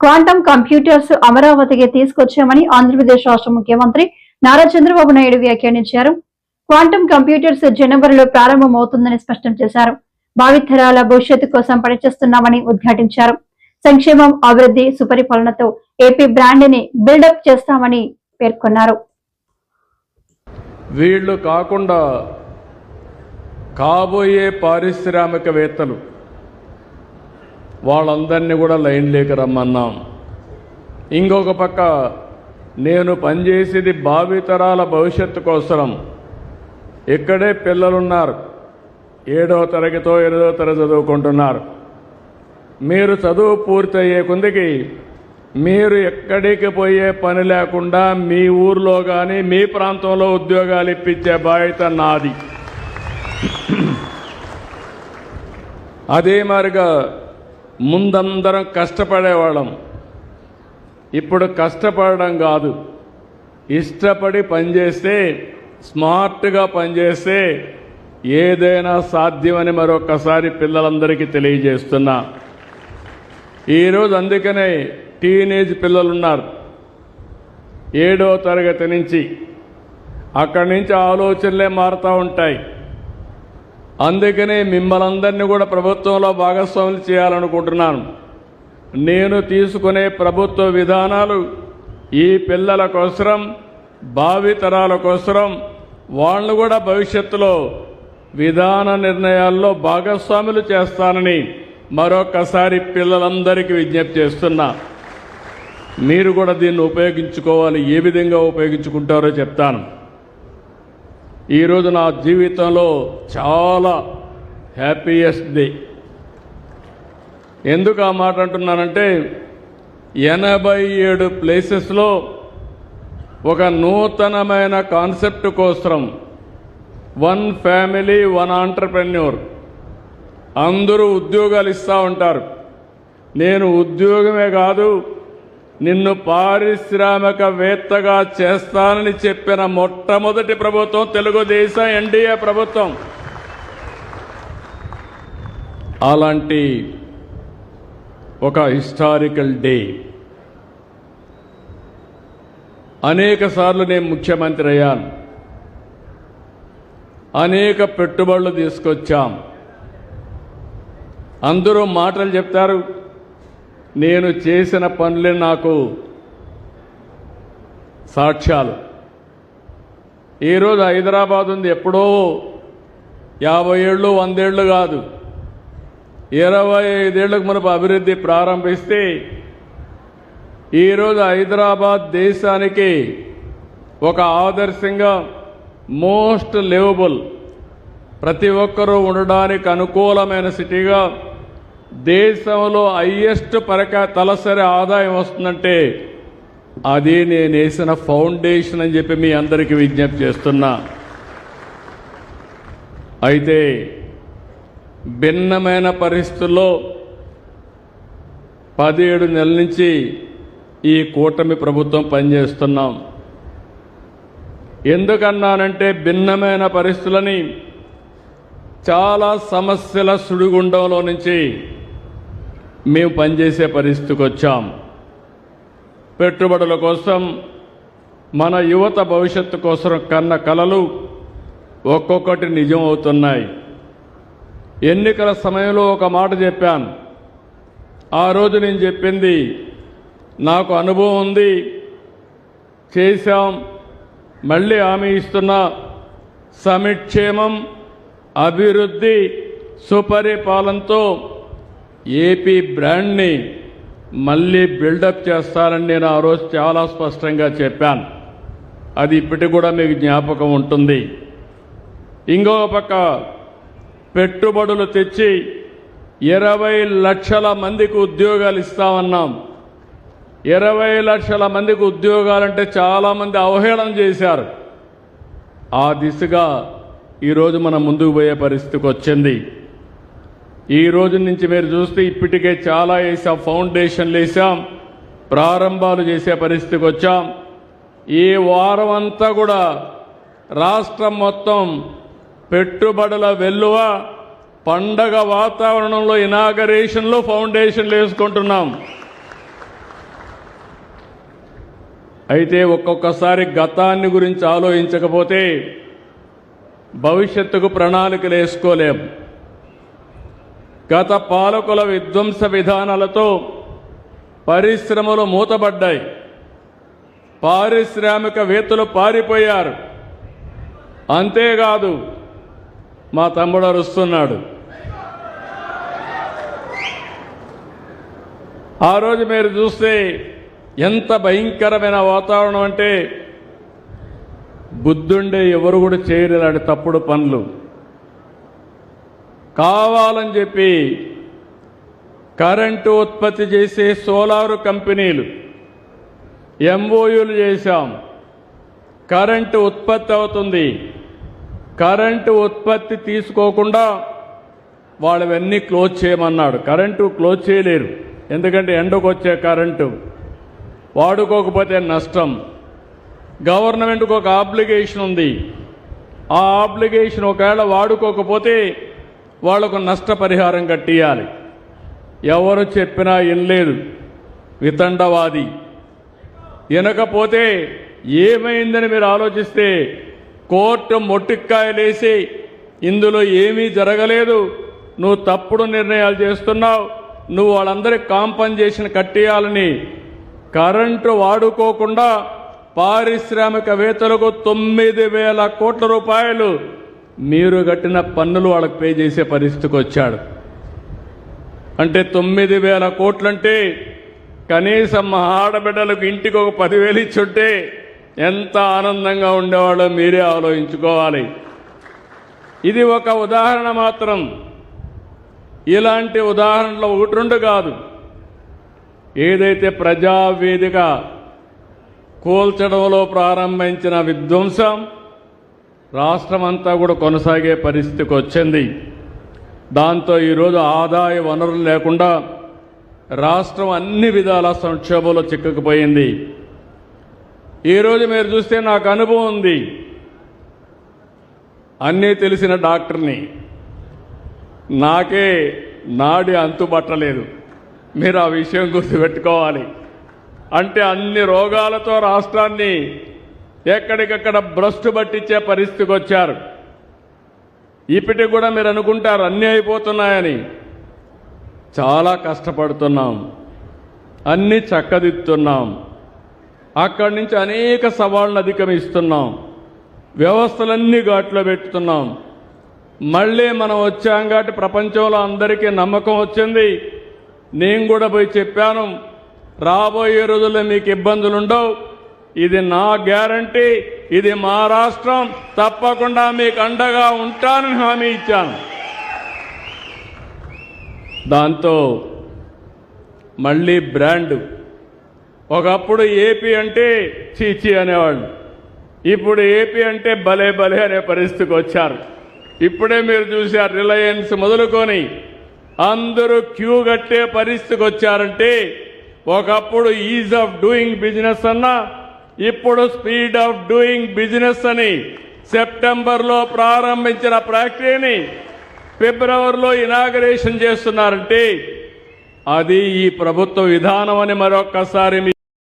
Quantum computers అమరావతికి తీసుకొచ్చామని ఆంధ్రప్రదేశ్ రాష్ట్ర ముఖ్యమంత్రి నారా చంద్రబాబు నాయుడు వ్యాఖ్యానించారు. క్వాంటమ్ కంప్యూటర్స్ జనవరిలో ప్రారంభమవుతుందని స్పష్టం చేశారు. భావితరాల భవిష్యత్తు కోసం పనిచేస్తున్నామని ఉద్ఘాటించారు. సంక్షేమం, అభివృద్ధి, సుపరిపాలనతో ఏపీ బ్రాండ్ ని బిల్డప్ చేస్తామని పేర్కొన్నారు. వీళ్ళు కాకుండా కాబోయే పారిశ్రామికవేత్తలు వాళ్ళందరినీ కూడా లైన్లోకి రమ్మన్నాం. ఇంకొక పక్క నేను పనిచేసేది భావితరాల భవిష్యత్తు కోసం. ఇక్కడే పిల్లలున్నారు, 7వ తరగతో 8వ తరగతి చదువుకుంటున్నారు. మీరు చదువు పూర్తయ్యే కొందికి మీరు ఎక్కడికి పోయే పని లేకుండా మీ ఊర్లో కానీ మీ ప్రాంతంలో ఉద్యోగాలు ఇప్పించే బాధ్యత నాది. అదే మాదిరిగా ముందందరం కష్టపడేవాళ్ళం. ఇప్పుడు కష్టపడడం కాదు, ఇష్టపడి పనిచేస్తే, స్మార్ట్గా పనిచేస్తే ఏదైనా సాధ్యమని మరొకసారి పిల్లలందరికీ తెలియజేస్తున్నా. ఈరోజు అందుకనే టీనేజ్ పిల్లలున్నారు, 7వ తరగతి నుంచి. అక్కడి నుంచి ఆలోచనలే మారుతూ ఉంటాయి. అందుకనే మిమ్మల్ని అందరినీ కూడా ప్రభుత్వంలో భాగస్వాములు చేయాలనుకుంటున్నాను. నేను తీసుకునే ప్రభుత్వ విధానాలు ఈ పిల్లల కోసం, భావితరాల కోసం, వాళ్ళు కూడా భవిష్యత్తులో విధాన నిర్ణయాల్లో భాగస్వాములు చేస్తానని మరొకసారి పిల్లలందరికీ విజ్ఞప్తి చేస్తున్నా. మీరు కూడా దీన్ని ఉపయోగించుకోవాలి. ఏ విధంగా ఉపయోగించుకుంటారో చెప్తాను. ఈరోజు నా జీవితంలో చాలా హ్యాపీయెస్ట్ డే. ఎందుకు ఆ మాట అంటున్నానంటే 87 ప్లేసెస్లో ఒక నూతనమైన కాన్సెప్ట్ కోసం, 1 ఫ్యామిలీ 1 ఆంటర్ప్రెన్యూర్, అందరూ ఉద్యోగాలు ఇస్తూ ఉంటారు. నేను ఉద్యోగమే కాదు, నిన్ను పారిశ్రామికవేత్తగా చేస్తానని చెప్పిన మొట్టమొదటి ప్రభుత్వం తెలుగుదేశం ఎన్డీఏ ప్రభుత్వం. అలాంటి ఒక హిస్టారికల్ డే. అనేక సార్లు నేను ముఖ్యమంత్రి అయ్యాను, అనేక పెట్టుబడులు తీసుకొచ్చాం. అందరూ మాటలు చెప్తారు, నేను చేసిన పనులే నాకు సాక్ష్యాలు. ఈరోజు హైదరాబాద్ ఉంది, ఎప్పుడో 50 ఏళ్ళు 100 ఏళ్ళు కాదు, 25 ఏళ్లకు మనకు అభివృద్ధి ప్రారంభిస్తే ఈరోజు హైదరాబాద్ దేశానికి ఒక ఆదర్శంగా, మోస్ట్ లివబుల్, ప్రతి ఒక్కరూ ఉండడానికి అనుకూలమైన సిటీగా, దేశంలో హైయెస్ట్ తలసరి ఆదాయం వస్తుందంటే అది నేను వేసిన ఫౌండేషన్ అని చెప్పి మీ అందరికీ విజ్ఞప్తి చేస్తున్నా. అయితే భిన్నమైన పరిస్థితుల్లో 17 నెలల నుంచి ఈ కూటమి ప్రభుత్వం పనిచేస్తున్నాం. ఎందుకన్నానంటే భిన్నమైన పరిస్థితులని, చాలా సమస్యల సుడిగుండంలో నుంచి మేము పనిచేసే పరిస్థితికి వచ్చాం. పెట్టుబడుల కోసం, మన యువత భవిష్యత్తు కోసం కన్న కలలు ఒక్కొక్కటి నిజం అవుతున్నాయి. ఎన్నికల సమయంలో ఒక మాట చెప్పాను. ఆ రోజు నేను చెప్పింది, నాకు అనుభవం ఉంది, చేశాం, మళ్ళీ హామీ ఇస్తున్నా, సంక్షేమం, అభివృద్ధి, సుపరిపాలనతో ఏపీ బ్రాండ్ని మళ్ళీ బిల్డప్ చేస్తానని నేను ఆ రోజు చాలా స్పష్టంగా చెప్పాను. అది ఇప్పటికి కూడా మీకు జ్ఞాపకం ఉంటుంది. ఇంకొక పక్క పెట్టుబడులు తెచ్చి 20 లక్షల మందికి ఉద్యోగాలు ఇస్తామన్నాం. 20 లక్షల మందికి ఉద్యోగాలంటే చాలామంది అవహేళన చేశారు. ఆ దిశగా ఈరోజు మనం ముందుకు పోయే పరిస్థితికి వచ్చింది. ఈ రోజు నుంచి మీరు చూస్తే ఇప్పటికే చాలా వేసాం, ఫౌండేషన్లు వేసాం, ప్రారంభాలు చేసే పరిస్థితికి వచ్చాం. ఈ వారం అంతా కూడా రాష్ట్రం మొత్తం పెట్టుబడుల వెల్లువ, పండగ వాతావరణంలో ఇనాగరేషన్లో ఫౌండేషన్లు వేసుకుంటున్నాం. అయితే ఒక్కొక్కసారి గతాన్ని గురించి ఆలోచించకపోతే భవిష్యత్తుకు ప్రణాళికలు వేసుకోలేం. గత పాలకుల విధ్వంస విధానాలతో పరిశ్రమలు మూతబడ్డాయి, పారిశ్రామికవేత్తలు పారిపోయారు. అంతేకాదు, మా తమ్ముడు అరుస్తున్నాడు. ఆ రోజు మీరు చూస్తే ఎంత భయంకరమైన వాతావరణం అంటే బుద్ధుండే ఎవరు కూడా చేయరు ఇలాంటి తప్పుడు పనులు. కావాలని చెప్పి కరెంటు ఉత్పత్తి చేసే సోలారు కంపెనీలు ఎంఓయూలు చేశాం. కరెంటు ఉత్పత్తి అవుతుంది, కరెంటు ఉత్పత్తి తీసుకోకుండా వాళ్ళవన్నీ క్లోజ్ చేయమన్నాడు. కరెంటు క్లోజ్ చేయలేరు, ఎందుకంటే ఎండకు వచ్చే కరెంటు వాడుకోకపోతే నష్టం. గవర్నమెంట్కి ఒక ఆబ్లిగేషన్ ఉంది, ఆ ఆబ్లిగేషన్ ఒకవేళ వాడుకోకపోతే వాళ్లకు నష్టపరిహారం కట్టియాలి. ఎవరు చెప్పినా వినలేదు, వితండవాది. వినకపోతే ఏమైందని మీరు ఆలోచిస్తే కోర్టు మొట్టిక్కాయలేసి ఇందులో ఏమీ జరగలేదు, నువ్వు తప్పుడు నిర్ణయాలు చేస్తున్నావు, నువ్వు వాళ్ళందరికీ కాంపన్సేషన్ కట్టియాలని కరెంటు వాడుకోకుండా పారిశ్రామికవేత్తలకు 9,000 కోట్ల రూపాయలు మీరు కట్టిన పన్నులు వాళ్ళకు పే చేసే పరిస్థితికి వచ్చాడు. అంటే 9,000 కోట్లంటే కనీసం మా ఆడబిడ్డలకు ఇంటికి ఒక 10,000 ఇచ్చుంటే ఎంత ఆనందంగా ఉండేవాళ్ళో మీరే ఆలోచించుకోవాలి. ఇది ఒక ఉదాహరణ మాత్రం. ఇలాంటి ఉదాహరణలు ఒకటి రెండు కాదు. ఏదైతే ప్రజావేదిక కూల్చడంలో ప్రారంభించిన విధ్వంసం రాష్ట్రమంతా కూడా కొనసాగే పరిస్థితికి వచ్చింది. దాంతో ఈరోజు ఆదాయ వనరులు లేకుండా రాష్ట్రం అన్ని విధాల సంక్షోభంలో చిక్కుకుపోయింది. ఈరోజు మీరు చూస్తే నాకు అనుభవం ఉంది, అన్నీ తెలిసిన డాక్టర్ని, నాకే నాడి అంతుబట్టలేదు. మీరు ఆ విషయం గుర్తుపెట్టుకోవాలి. అంటే అన్ని రోగాలతో రాష్ట్రాన్ని ఎక్కడికక్కడ భ్రష్టు పట్టించే పరిస్థితికి వచ్చారు. ఇప్పటికి కూడా మీరు అనుకుంటారు అన్నీ అయిపోతున్నాయని. చాలా కష్టపడుతున్నాం, అన్నీ చక్కదిద్దుతున్నాం, అక్కడి నుంచి అనేక సవాళ్ళను అధిగమిస్తున్నాం, వ్యవస్థలన్నీ ఘాట్లో పెట్టుతున్నాం. మళ్ళీ మనం వచ్చాం కాబట్టి ప్రపంచంలో అందరికీ నమ్మకం వచ్చింది. నేను కూడా పోయి చెప్పాను, రాబోయే రోజుల్లో మీకు ఇబ్బందులు ఉండవు, ఇది నా గ్యారంటీ, ఇది మా రాష్ట్రం, తప్పకుండా మీకు అండగా ఉంటానని హామీ ఇచ్చాను. దాంతో మళ్ళీ బ్రాండ్, ఒకప్పుడు ఏపీ అంటే చీచీ అనేవాళ్ళు, ఇప్పుడు ఏపీ అంటే భలే భలే అనే పరిస్థితికి వచ్చారు. ఇప్పుడే మీరు చూశారు, రిలయన్స్ మొదలుకొని అందరూ క్యూ కట్టే పరిస్థితికి వచ్చారంటే ఒకప్పుడు ఈజ్ ఆఫ్ డూయింగ్ బిజినెస్ అన్నా ఇప్పుడు స్పీడ్ ఆఫ్ డూయింగ్ బిజినెస్ అని సెప్టెంబర్లో ప్రారంభించిన ప్రక్రియని ఫిబ్రవరిలో ఇనాగరేషన్ చేస్తున్నారంటే అది ఈ ప్రభుత్వ విధానం అని మరొక్కసారి